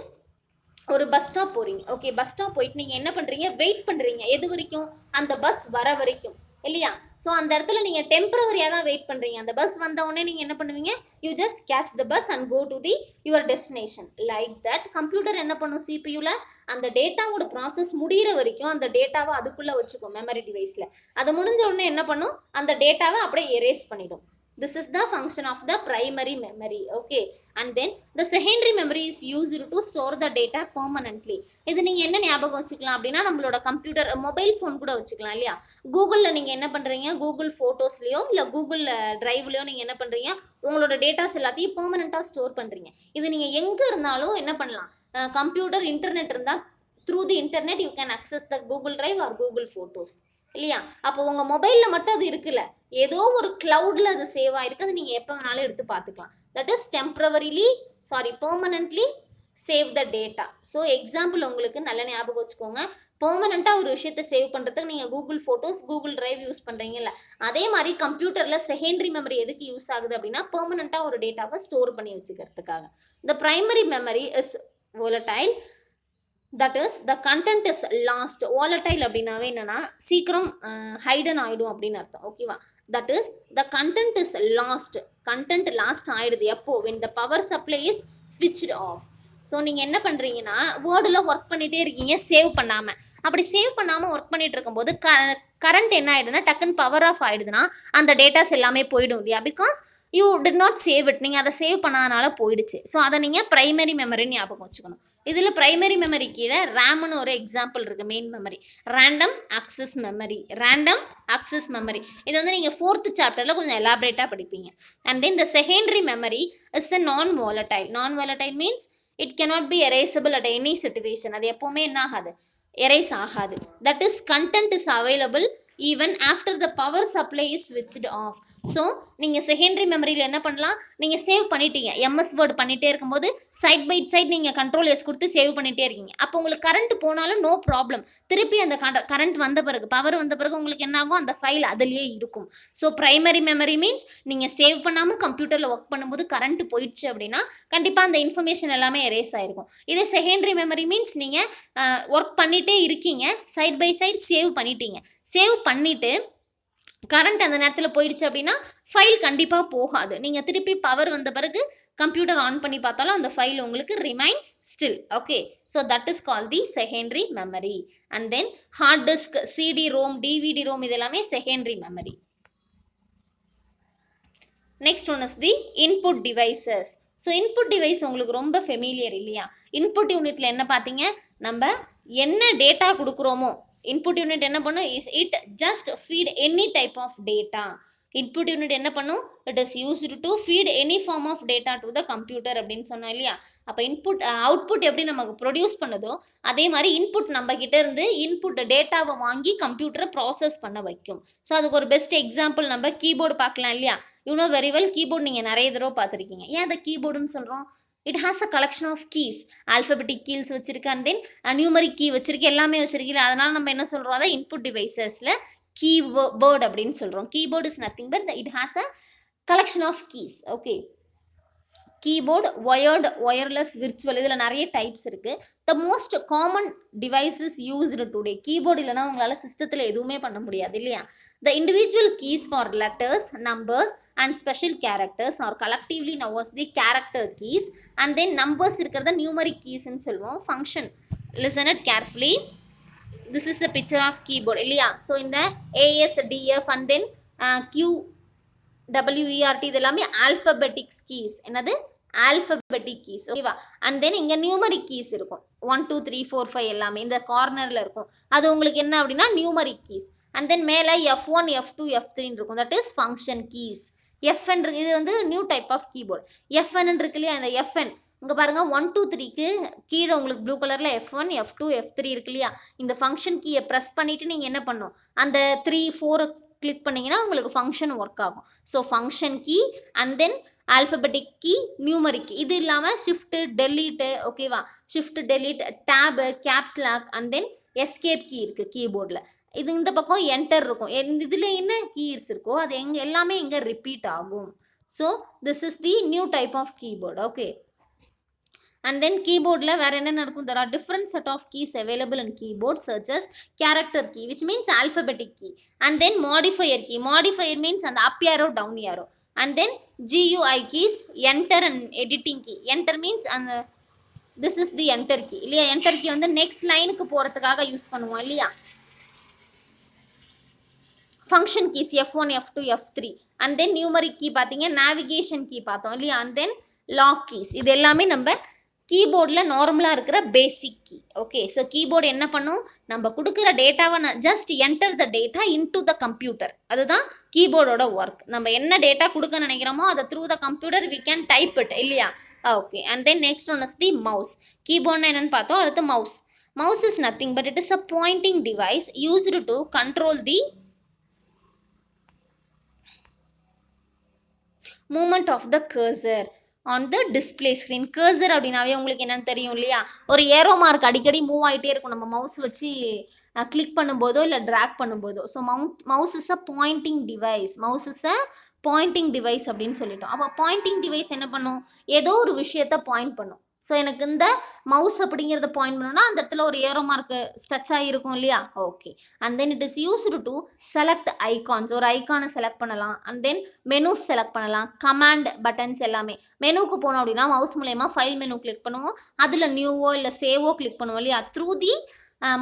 ஒரு பஸ் ஸ்டாப் போகிறீங்க. ஓகே. பஸ் ஸ்டாப் போயிட்டு நீங்கள் என்ன பண்ணுறீங்க, வெயிட் பண்ணுறீங்க. எது வரைக்கும், அந்த பஸ் வர வரைக்கும் இல்லையா? ஸோ அந்த இடத்துல நீங்கள் டெம்பரவரியாக தான் வெயிட் பண்ணுறீங்க. அந்த பஸ் வந்த உடனே நீங்கள் என்ன பண்ணுவீங்க, you just catch the bus and go to the your destination. Like that computer என்ன பண்ணும், CPUவில் அந்த டேட்டாவோட ப்ராசஸ் முடிகிற வரைக்கும் அந்த டேட்டாவை அதுக்குள்ளே வச்சுக்கும் மெமரி டிவைஸில். அது முடிஞ்ச உடனே என்ன பண்ணும், அந்த டேட்டாவை அப்படியே எரேஸ் பண்ணிடும். This is the function of the primary memory. Okay. And then the secondary memory is used to store the data permanently. இது நீங்கள் என்ன ஞாபகம் வச்சுக்கலாம் அப்படின்னா, நம்மளோட கம்ப்யூட்டர், மொபைல் ஃபோன் கூட வச்சுக்கலாம் இல்லையா? கூகுளில் நீங்கள் என்ன பண்ணுறீங்க, கூகுள் ஃபோட்டோஸ்லையோ இல்லை கூகுள் ட்ரைவ்லையோ நீங்கள் என்ன பண்ணுறீங்க, உங்களோட டேட்டாஸ் எல்லாத்தையும் பெர்மனெண்ட்டாக ஸ்டோர் பண்ணுறீங்க. இது நீங்கள் எங்கே இருந்தாலும் என்ன பண்ணலாம், கம்ப்யூட்டர் இன்டர்நெட் இருந்தால் through the internet you can access the Google drive R Google photos இல்லையா? அப்போ உங்கள் மொபைலில் மட்டும் அது இருக்குல்ல, ஏதோ ஒரு க்ளவுடில் அது சேவ் ஆகிருக்கு, அது நீங்கள் எப்போ வேணாலும் எடுத்து பார்த்துக்கலாம். That is permanently save the data. So example உங்களுக்கு நல்ல ஞாபகம் வச்சுக்கோங்க, பெர்மனெண்ட்டாக ஒரு விஷயத்தை சேவ் பண்ணுறதுக்கு நீங்கள் Google Photos, Google Drive use பண்ணுறீங்கல்ல, அதே மாதிரி கம்ப்யூட்டரில் செகண்டரி மெமரி எதுக்கு யூஸ் ஆகுது அப்படின்னா, பெர்மனெண்ட்டாக ஒரு டேட்டாவை ஸ்டோர் பண்ணி வச்சுக்கிறதுக்காக. The primary memory is volatile. That is the content is lost. Volatile அப்படின்னாவே என்னன்னா சீக்கிரம் ஹைடன் ஆகிடும் அப்படின்னு அர்த்தம். ஓகேவா? That is the content is last. Content last ஆகிடுது எப்போ, when the power supply is switched off. So நீங்கள் என்ன பண்ணுறீங்கன்னா, வேர்டில் ஒர்க் பண்ணிகிட்டே இருக்கீங்க சேவ் பண்ணாமல். அப்படி சேவ் பண்ணாமல் ஒர்க் பண்ணிகிட்டு இருக்கும்போது கரண்ட் என்ன ஆகிடுதுன்னா, டக்குன்னு பவர் ஆஃப் ஆகிடுதுன்னா அந்த டேட்டாஸ் எல்லாமே போயிடும் இல்லையா? Because you did not save it. நீங்கள் அதை சேவ் பண்ணாதனால போயிடுச்சு. ஸோ அதை நீங்கள் ப்ரைமரி மெமரின்னு ஞாபகம் வச்சுக்கணும். இதில் ப்ரைமரி மெமரி கீழே ரேம்னு ஒரு எக்ஸாம்பிள் இருக்குது. Main memory, random access memory. Random access memory இது வந்து நீங்கள் 4th சாப்டரில் கொஞ்சம் எலாபரேட்டாக படிப்பீங்க. And then the secondary memory is a நான் வாலடைல். நான் volatile means it cannot be erasable at any situation. அது எப்போவுமே என்ன ஆகாது, எரேஸ் ஆகாது. That is content is available even after the power supply is switched off. So நீங்கள் செகண்டரி மெமரியில் என்ன பண்ணலாம், நீங்கள் சேவ் பண்ணிட்டீங்க, எம்எஸ் வேர்டு பண்ணிகிட்டே இருக்கும்போது சைட் பை சைட் நீங்கள் கண்ட்ரோல் எஸ் கொடுத்து சேவ் பண்ணிகிட்டே இருக்கீங்க. அப்போ உங்களுக்கு கரண்ட் போனாலும் நோ ப்ராப்ளம். திருப்பி அந்த கரண்ட் வந்த பிறகு, பவர் வந்த பிறகு உங்களுக்கு என்ன ஆகும், அந்த ஃபைல் அதிலேயே இருக்கும். ஸோ ப்ரைமரி மெமரி மீன்ஸ் நீங்கள் சேவ் பண்ணாமல் கம்ப்யூட்டரில் ஒர்க் பண்ணும்போது கரண்ட் போயிடுச்சு அப்படின்னா கண்டிப்பாக அந்த இன்ஃபர்மேஷன் எல்லாமே எரேஸ் ஆகிருக்கும். இதே செகண்டரி மெமரி மீன்ஸ் நீங்கள் ஒர்க் பண்ணிகிட்டே இருக்கீங்க, சைட் பை சைட் சேவ் பண்ணிட்டீங்க. சேவ் பண்ணிவிட்டு கரண்ட் அந்த நேரத்தில் போயிடுச்சு அப்படின்னா ஃபைல் கண்டிப்பாக போகாது. நீங்கள் திருப்பி பவர் வந்த பிறகு கம்ப்யூட்டர் ஆன் பண்ணி பார்த்தாலும் அந்த ஃபைல் உங்களுக்கு remains still. Okay. So that is call the secondary memory. And then hard disk, CD ROM, DVD ROM இது எல்லாமே secondary memory. Next one is the input devices. So input device உங்களுக்கு ரொம்ப ஃபெமிலியர் இல்லையா? இன்புட் யூனிட்டில் என்ன பார்த்தீங்க, நம்ம என்ன டேட்டா கொடுக்குறோமோ, இன்புட் யூனிட் என்ன பண்ணும், it just feed any type of data. Input unit என்ன பண்ணும், it is used to feed any form of data to the computer அப்படின்னு சொன்னோம் இல்லையா. அப்போ இன்புட் அவுட்புட் எப்படி நமக்கு ப்ரொடியூஸ் பண்ணுதோ அதே மாதிரி இன்புட் நம்ம கிட்ட இருந்து இன்புட் டேட்டாவை வாங்கி கம்ப்யூட்டரை ப்ராசஸ் பண்ண வைக்கும். ஸோ அதுக்கு ஒரு பெஸ்ட் எக்ஸாம்பிள் நம்ம கீபோர்டு பார்க்கலாம் இல்லையா. யூனோ வெரி வெல், கீபோர்டு நீங்கள் நிறைய தடவை பார்த்துருக்கீங்க. ஏன் அதை கீபோர்டுன்னு சொல்கிறோம்? It has a collection of keys, alphabetic keys வச்சிருக்கு அண்ட் தென் நியூமரிக் கீ வச்சிருக்கு, எல்லாமே வச்சிருக்கீங்க. அதனால நம்ம என்ன சொல்கிறோம், அதை இன்புட் டிவைசஸில் கீபோர்டு அப்படின்னு சொல்கிறோம். Keyboard is nothing but it has a collection of keys. Okay, keyboard, wired, wireless, virtual, இதில் நிறைய டைப்ஸ் இருக்குது. The most common devices used today. Keyboard இல்லைனா உங்களால் சிஸ்டத்தில் எதுவுமே பண்ண முடியாது இல்லையா. The individual keys for letters, numbers and special characters are collectively known as the character keys and then numbers இருக்கிறத நியூமரிக் கீஸ்ன்னு சொல்லுவோம். Function, listen it carefully. This is the picture of keyboard இல்லையா. ஸோ இந்த ASDF and then QWERT இது எல்லாமே ஆல்ஃபபெட்டிக்ஸ் கீஸ். என்னது, ஆல்ஃபபெட்டிக் கீஸ். ஓகேவா. அண்ட் தென் இங்கே நியூமரிக் கீஸ் இருக்கும். 1 2 3 4 5 எல்லாமே இந்த கார்னரில் இருக்கும். அது உங்களுக்கு என்ன அப்படின்னா நியூமரிக் கீஸ். அண்ட் தென் மேலே F1 F2 F3 இருக்கும். That is function keys. FN இது வந்து new type of keyboard. FN இருக்கு இல்லையா. இந்த FN இங்கே பாருங்கள் 1 2 3க்கு கீழே உங்களுக்கு ப்ளூ கலரில் F1 F2 F3 இருக்கு இல்லையா. இந்த ஃபங்க்ஷன் கீயை ப்ரெஸ் பண்ணிவிட்டு நீங்கள் என்ன பண்ணணும், அந்த 3 4 கிளிக் பண்ணிங்கன்னா உங்களுக்கு ஃபங்க்ஷன் ஒர்க் ஆகும். So function key and then alphabetic key, numeric key. இது இல்லாமல் ஷிஃப்ட்டு, டெலீட்டு, ஓகேவா. Shift, delete, tab, caps lock and then escape key இருக்குது கீபோர்டில். இது இந்த பக்கம் என்டர் இருக்கும். இதில் என்ன கீஸ் இருக்கோ அது எல்லாமே இங்கே ரிப்பீட் ஆகும். So this is the new type of keyboard. Okay. And then keyboardல வேற என்ன இருக்கும், there are different set of keys available in keyboard such as character key which means alphabetic key and then modifier key. Modifier means அந்த up arrow down arrow and then GUI keys, enter and editing key. Enter means அந்த this is the enter key இல்லையா. enter key வந்து next லைனுக்கு போகிறதுக்காக யூஸ் பண்ணுவோம் இல்லையா. Function keys F1 F2 F3 and then numeric key பார்த்தீங்க, navigation key பார்த்தோம் இல்லையா. and then lock keys. இது எல்லாமே நம்ம கீபோர்டில் நார்மலாக இருக்கிற basic key. Okay. So keyboard என்ன பண்ணும், நம்ம கொடுக்குற டேட்டாவை just enter the data into the computer. அதுதான் கீபோர்டோட ஒர்க். நம்ம என்ன டேட்டா கொடுக்க நினைக்கிறோமோ அதை through the computer we can type it இல்லையா. Okay. And then next one is the mouse. கீபோர்ட்னா என்னென்னு பார்த்தோம். அடுத்து mouse. Mouse is nothing but it is a pointing device used to control the moment of the cursor on the display screen. Cursor அப்படின்னாவே உங்களுக்கு என்னென்னு தெரியும் இல்லையா. ஒரு ஏரோ மார்க் அடிக்கடி மூவ் ஆகிட்டே இருக்கும் நம்ம மவுஸ் வச்சு கிளிக் பண்ணும்போதோ இல்லை ட்ராக் பண்ணும்போதோ. So mouse is a pointing device. Mouse is a pointing device அப்படின்னு சொல்லிட்டோம். அப்போ பாயிண்டிங் டிவைஸ் என்ன பண்ணும், ஏதோ ஒரு விஷயத்தை பாயிண்ட் பண்ணும். ஸோ எனக்கு இந்த மவுஸ் அப்படிங்கிறத பாயிண்ட் பண்ணணும்னா அந்த இடத்துல ஒரு ஏரோ மார்க்கு ஸ்டச் ஆகிருக்கும் இல்லையா. Okay. And then it is used to select icons. ஒரு ஐக்கானை செலக்ட் பண்ணலாம். அண்ட் தென் மெனூஸ் செலக்ட் பண்ணலாம். கமாண்ட் பட்டன்ஸ் எல்லாமே. மெனுவுக்கு போனோம் அப்படின்னா மவுஸ் மூலயமா ஃபைல் மெனு கிளிக் பண்ணுவோம். அதில் நியூவோ இல்லை சேவோ கிளிக் பண்ணுவோம் இல்லையா. Through the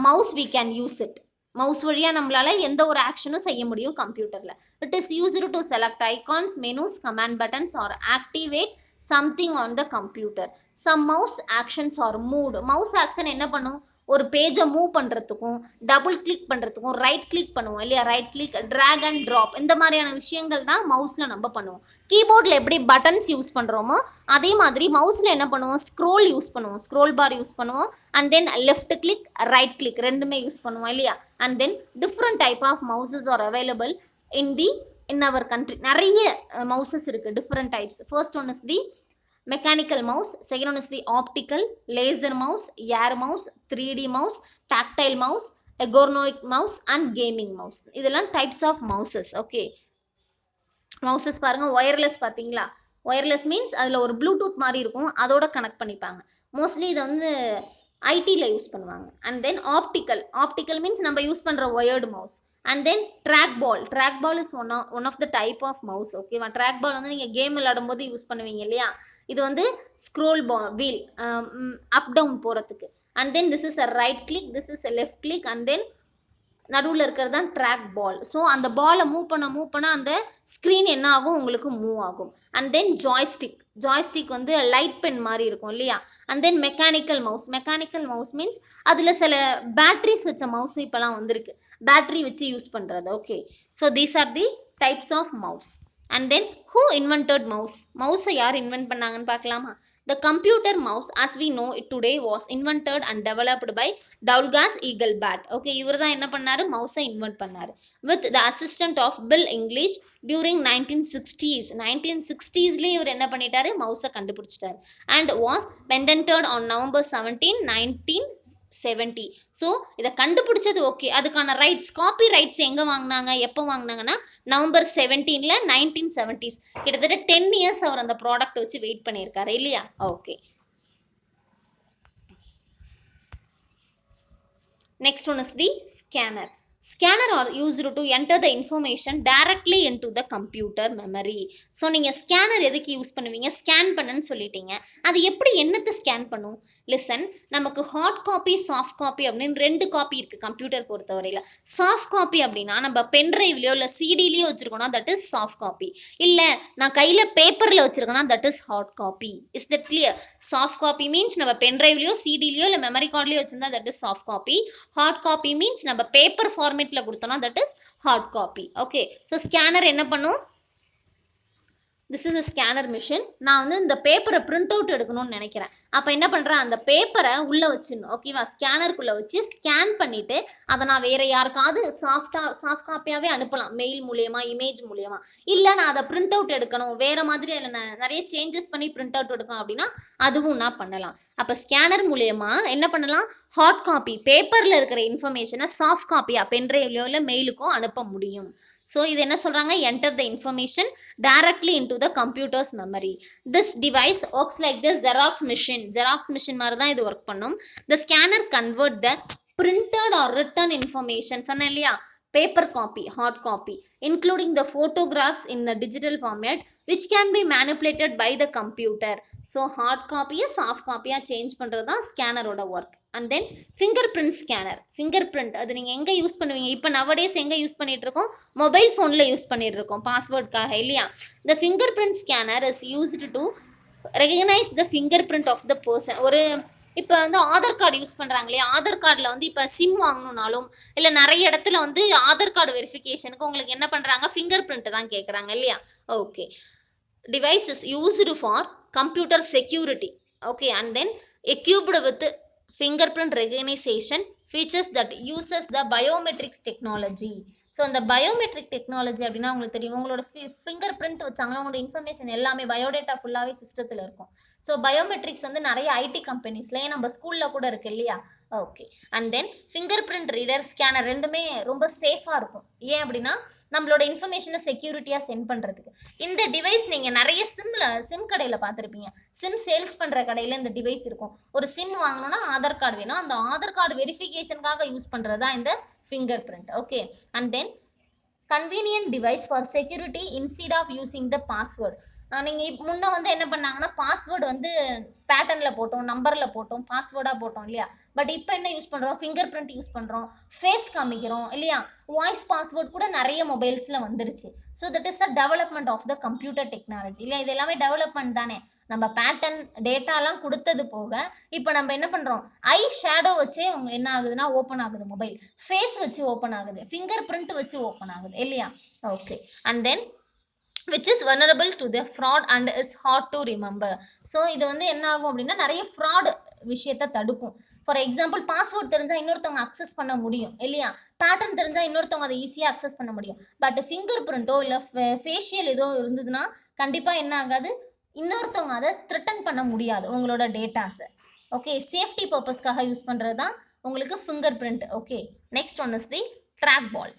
mouse we can use it. Mouse வழியாக நம்மளால் எந்த ஒரு ஆக்ஷனும் செய்ய முடியும் கம்ப்யூட்டரில். It is used to select icons, menus, command buttons or activate something on the computer. Some mouse actions are moved. mouse action என்ன பண்ணும், ஒரு பேஜை மூவ் பண்ணுறதுக்கும் டபுள் கிளிக் பண்ணுறதுக்கும் ரைட் கிளிக் பண்ணுவோம் இல்லையா. Right click, drag and drop, இந்த மாதிரியான விஷயங்கள் தான் மவுஸில் நம்ம பண்ணுவோம். கீபோர்டில் எப்படி பட்டன்ஸ் யூஸ் பண்ணுறோமோ அதே மாதிரி மவுஸில் என்ன பண்ணுவோம், ஸ்க்ரோல் யூஸ் பண்ணுவோம், ஸ்க்ரோல் பார் யூஸ் பண்ணுவோம். And then left click, right click ரெண்டுமே யூஸ் பண்ணுவோம் இல்லையா. And then different type of mouses are available in our country. நிறைய மவுசஸ் இருக்குது, different types. First one is the mechanical mouse, second one is the optical, laser mouse, air mouse, 3D mouse, tactile mouse, ergonomic mouse and gaming mouse. இதெல்லாம் types of mouses. Okay. Mouses பாருங்கள், ஒயர்லெஸ் பார்த்தீங்களா. ஒயர்லெஸ் மீன்ஸ் அதில் ஒரு ப்ளூடூத் மாதிரி இருக்கும், அதோட கனெக்ட் பண்ணிப்பாங்க. மோஸ்ட்லி இதை வந்து ஐடியில் யூஸ் பண்ணுவாங்க. அண்ட் தென் ஆப்டிக்கல் மீன்ஸ் நம்ம யூஸ் பண்ணுற wired mouse. And then track ball is one of the type of mouse. ஓகேவா. ட்ராக் பால் வந்து நீங்கள் கேம் விளையாடும் போது யூஸ் பண்ணுவீங்க இல்லையா. இது வந்து ஸ்க்ரோல் வீல் அப் டவுன் போகிறதுக்கு. And then this is a right click, this is a left click and then நடுவில் இருக்கிறது தான் ட்ராக் பால். ஸோ அந்த பாலை மூவ் பண்ண அந்த ஸ்க்ரீன் என்ன ஆகும், உங்களுக்கு மூவ் ஆகும். அண்ட் தென் ஜாய்ஸ்டிக் வந்து லைட் பென் மாதிரி இருக்கும் இல்லையா. And then mechanical mouse means அதில் சில பேட்ரிஸ் வச்ச மவுஸ் இப்போலாம் வந்திருக்கு, பேட்ரி வச்சு யூஸ் பண்ணுறது. Okay. So these are the types of mouse. And then who invented mouse? Mouse யார் invent பண்ணாங்கன்னு பார்க்கலாமா? The computer mouse as we know it today was invented and developed by Douglas Engelbart. Okay, இவர் தான் என்ன பண்ணாரு? மவுஸை இன்வென்ட் பண்ணாரு with the assistant of Bill English during 1960s. 1960ஸ்ல இவர் என்ன பண்ணிட்டாரு? மவுஸை கண்டுபிடிச்சிட்டாரு and was patented on November 17, 1970. So இதை கண்டுபிடிச்சது ஓகே, அதுக்கான ரைட்ஸ் காப்பி ரைட்ஸ் எங்கே வாங்கினாங்க, எப்போ வாங்கினாங்கன்னா நவம்பர் 17ல 1970s. கிட்டத்தட்ட 10 இயர்ஸ் அவர் அந்த ப்ராடக்ட் வச்சு வெயிட் பண்ணியிருக்காரு இல்லையா? Okay, next one is the scanner. Scanner are used to enter the information directly into the computer memory. So நீங்கள் ஸ்கேனர் எதுக்கு யூஸ் பண்ணுவீங்க? ஸ்கேன் பண்ணுன்னு சொல்லிட்டீங்க. அது எப்படி என்னத்தை ஸ்கேன் பண்ணும்? லிசன், நமக்கு ஹார்ட் காப்பி சாஃப்ட் காப்பி அப்படின்னு 2 காப்பி இருக்குது கம்ப்யூட்டர் பொறுத்தவரையில். சாஃப்ட் காப்பி அப்படின்னா நம்ம பென்ட்ரைவ்லையோ இல்லை சிடிலையோ வச்சுருக்கோன்னா தட் இஸ் சாஃப்ட் காப்பி. இல்லை நான் கையில் பேப்பரில் வச்சுருக்கேன்னா that is hard copy. Is that clear? Soft copy means நம்ம பென்ட்ரைவ்லையோ சிடிலையோ இல்லை மெமரி கார்ட்லையோ வச்சுருந்தா that is soft copy. Hard copy means நம்ம பேப்பர் ஃபார்மேட்டில் கொடுத்தோம்னா that is hard copy. Okay, so scanner என்ன பண்ணும்? This is a scanner machine. நான் வந்து இந்த பேப்பரை பிரிண்ட் அவுட் எடுக்கணும்னு நினைக்கிறேன். அப்போ என்ன பண்ணுறேன்? அந்த பேப்பரை உள்ளே வச்சிடணும். ஓகேவா? ஸ்கேனருக்குள்ளே வச்சு ஸ்கேன் பண்ணிவிட்டு அதை நான் வேறு யாருக்காவது சாஃப்ட் காப்பியாகவே அனுப்பலாம், மெயில் மூலியமாக, இமேஜ் மூலியமாக. இல்லை நான் அதை பிரிண்ட் அவுட் எடுக்கணும், வேறு மாதிரி அதில் நான் நிறைய சேஞ்சஸ் பண்ணி பிரிண்ட் அவுட் எடுக்கணும் அப்படின்னா அதுவும் நான் பண்ணலாம். அப்போ ஸ்கேனர் மூலியமாக என்ன பண்ணலாம்? ஹார்ட் காப்பி பேப்பரில் இருக்கிற இன்ஃபர்மேஷனை சாஃப்ட் காப்பியாக பென்ட்ரைவ்லையோ இல்லை மெயிலுக்கும் அனுப்ப முடியும். ஸோ இது என்ன சொல்கிறாங்க? Enter the information directly into the computer's memory. This device works like the Xerox machine மாதிரி தான் இது ஒர்க் பண்ணும். The scanner convert the printed or written information, சொன்னேன் இல்லையா? paper copy, hard copy, including the photographs in the digital format which can be manipulated by the computer. So hard copy soft copy change பண்றதா scanner ஓட work. And then fingerprint scanner. Fingerprint அது நீங்க எங்க யூஸ் பண்ணுவீங்க? இப்போ nowadays எங்க யூஸ் பண்ணிட்டு இருக்கோம்? மொபைல் ஃபோன்ல யூஸ் பண்ணிட்டு இருக்கோம் பாஸ்வேர்ட்காக இல்லையா? The fingerprint scanner is used to recognize the fingerprint of the person. ஒரு இப்போ வந்து ஆதார் கார்டு யூஸ் பண்ணுறாங்க இல்லையா? ஆதார் கார்டில் வந்து இப்போ சிம் வாங்கணுன்னாலும் இல்லை நிறைய இடத்துல வந்து ஆதார் கார்டு வெரிஃபிகேஷனுக்கு உங்களுக்கு என்ன பண்ணுறாங்க? ஃபிங்கர் பிரிண்ட் தான் கேட்குறாங்க இல்லையா? Okay, device is used for computer security. Okay, and then equipped with fingerprint recognition features that uses the biometrics technology. So அந்த பயோமெட்ரிக் டெக்னாலஜி அப்படின்னா உங்களுக்கு தெரியும், உங்களோட ஃபிங்கர் பிரிண்ட் வச்சாங்கன்னா உங்களோட இன்ஃபர்மேஷன் எல்லாமே பயோடேட்டா ஃபுல்லாகவே சிஸ்டத்தில் இருக்கும். ஸோ பயோமெட்ரிக்ஸ் வந்து நிறைய ஐடி கம்பெனிஸில் ஏன் நம்ம ஸ்கூலில் கூட இருக்குது இல்லையா? Okay, and then finger print reader scanner ரெண்டுமே ரொம்ப சேஃபாக இருக்கும். ஏன் அப்படின்னா நம்மளோட இன்ஃபர்மேஷனை செக்யூரிட்டியாக சென்ட் பண்ணுறதுக்கு. இந்த டிவைஸ் நீங்கள் நிறைய சிம் கடையில் பார்த்துருப்பீங்க. சிம் சேல்ஸ் பண்ணுற கடையில் இந்த டிவைஸ் இருக்கும். ஒரு சிம் வாங்கணும்னா ஆதார் கார்டு வேணும், அந்த ஆதார் கார்டு வெரிஃபிகேஷனுக்காக யூஸ் பண்ணுறது தான் இந்த finger print. Okay, and then convenient device for security instead of using the password. நீங்கள் முன்னே வந்து என்ன பண்ணாங்கன்னா பாஸ்வேர்டு வந்து பேட்டர்னில் போட்டோம், நம்பரில் போட்டோம், பாஸ்வேர்டாக போட்டோம் இல்லையா? பட் இப்போ என்ன யூஸ் பண்ணுறோம்? ஃபிங்கர் பிரிண்ட் யூஸ் பண்ணுறோம், ஃபேஸ் காமிக்கிறோம் இல்லையா? வாய்ஸ் பாஸ்வேர்ட் கூட நிறைய மொபைல்ஸில் வந்துருச்சு. So that is a development of the computer technology இல்லையா? இது எல்லாமே டெவலப்மெண்ட் தானே. நம்ம பேட்டர்ன் டேட்டாலாம் கொடுத்தது போக இப்போ நம்ம என்ன பண்ணுறோம்? ஐ ஷேடோ வச்சே அவங்க என்ன ஆகுதுன்னா ஓப்பன் ஆகுது மொபைல், ஃபேஸ் வச்சு ஓப்பன் ஆகுது, ஃபிங்கர் பிரிண்ட் வச்சு ஓப்பன் ஆகுது இல்லையா? Okay, and then which is vulnerable to the fraud and is hard to remember. So இது வந்து என்ன ஆகும் அப்படின்னா நிறைய ஃப்ராட் விஷயத்தை தடுக்கும். ஃபார் எக்ஸாம்பிள் பாஸ்வேர்ட் தெரிஞ்சால் இன்னொருத்தவங்க அக்சஸ் பண்ண முடியும் இல்லையா? பேட்டர்ன் தெரிஞ்சால் இன்னொருத்தவங்க அதை ஈஸியாக அக்சஸ் பண்ண முடியும். பட் ஃபிங்கர் பிரிண்ட்டோ இல்லை ஃபேஷியல் ஏதோ இருந்ததுன்னா கண்டிப்பாக என்ன ஆகாது? இன்னொருத்தவங்க அதை த்ரெட்டன் பண்ண முடியாது உங்களோட டேட்டாஸை. ஓகே, சேஃப்டி பர்பஸ்க்காக யூஸ் பண்ணுறது தான் உங்களுக்கு finger print. Okay, next one is the track ball.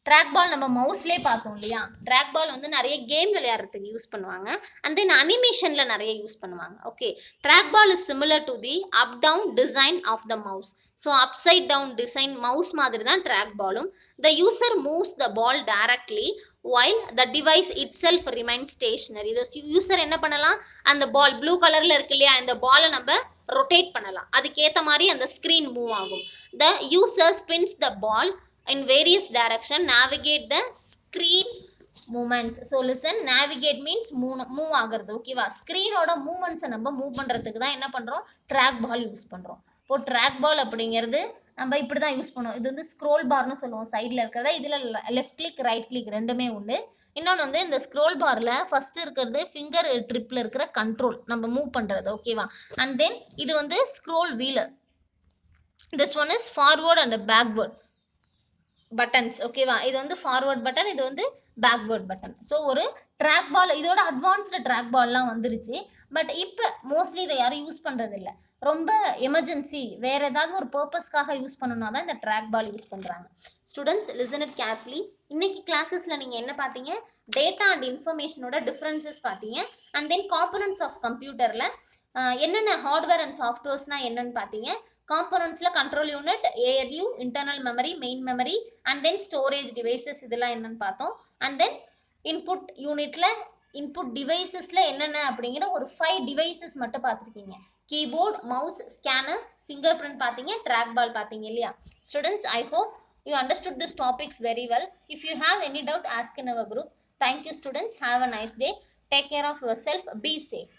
Track ball நம்ம மவுஸ்லேயே பார்த்தோம் இல்லையா? ட்ராக் பால் வந்து நிறைய கேம் விளையாடுறதுக்கு யூஸ் பண்ணுவாங்க, அண்ட் தென் அனிமேஷனில் நிறைய யூஸ் பண்ணுவாங்க. Okay, track ball is similar to the up down design of the mouse. So upside down design mouse மாதிரி தான் ட்ராக் பாலும். The user moves the ball directly while the device itself remains stationary. இது யூசர் என்ன பண்ணலாம்? அந்த பால் ப்ளூ கலரில் இருக்கு இல்லையா? இந்த பாலை நம்ம ரொட்டேட் பண்ணலாம், அதுக்கேற்ற மாதிரி அந்த ஸ்க்ரீன் மூவ் ஆகும். The user spins the ball in various direction, navigate the screen movements. So listen, navigate means move ஆகிறது. ஓகேவா? ஸ்க்ரீனோட மூவ்மெண்ட்ஸை நம்ம மூவ் பண்ணுறதுக்கு தான் என்ன பண்ணுறோம்? ட்ராக் பால் யூஸ் பண்ணுறோம். இப்போ ட்ராக் பால் அப்படிங்கிறது நம்ம இப்படி தான் யூஸ் பண்ணுவோம். இது வந்து ஸ்க்ரோல் பார்னு சொல்லுவோம் சைடில் இருக்கிறத. இதில் லெஃப்ட் கிளிக் ரைட் கிளிக் ரெண்டுமே உண்டு. இன்னொன்று வந்து இந்த ஸ்க்ரோல் பாரில் ஃபஸ்ட்டு இருக்கிறது ஃபிங்கர் ட்ரிப்பில் இருக்கிற கண்ட்ரோல் நம்ம மூவ் பண்ணுறது, ஓகேவா. அண்ட் தென் இது வந்து scroll wheeler. This one is forward and backward buttons, ஓகேவா. இது வந்து ஃபார்வர்ட் பட்டன், இது வந்து பேக்வேர்ட் பட்டன். ஸோ ஒரு ட்ராக் பால், இதோட அட்வான்ஸ்டு ட்ராக் பால்லாம் வந்துருச்சு. பட் இப்போ மோஸ்ட்லி இதை யாரும் யூஸ் பண்ணுறது இல்லை. ரொம்ப எமர்ஜென்சி வேறு ஏதாவது ஒரு பர்பஸ்க்காக யூஸ் பண்ணணும்னா தான் இந்த ட்ராக் பால் யூஸ் பண்ணுறாங்க. Students listen it carefully. இன்னைக்கு கிளாஸஸில் நீங்கள் என்ன பார்த்தீங்க, டேட்டா அண்ட் இன்ஃபர்மேஷனோட டிஃப்ரென்சஸ் பார்த்தீங்க. அண்ட் தென் காம்பனன்ட்ஸ் ஆஃப் கம்ப்யூட்டரில் என்னென்ன ஹார்ட்வேர் அண்ட் சாஃப்ட்வேர்ஸ்னால் என்னென்னு பார்த்தீங்க. காம்பனன்ட்ஸில் control unit, ALU, internal memory, main memory, and then storage devices இதெல்லாம் என்னென்னு பார்த்தோம். அண்ட் தென் இன்புட் யூனிட்டில் இன்புட் டிவைசஸில் என்னென்ன அப்படிங்கிற ஒரு 5 டிவைசஸ் மட்டும் பார்த்துருக்கீங்க. Keyboard, mouse, scanner, finger print பார்த்தீங்க, ட்ராக் பால் பார்த்தீங்க இல்லையா. Students, I hope you understood this topics very well. If you have any doubt, ask in our group. Thank you students. Have a nice day. Take care of yourself. Be safe.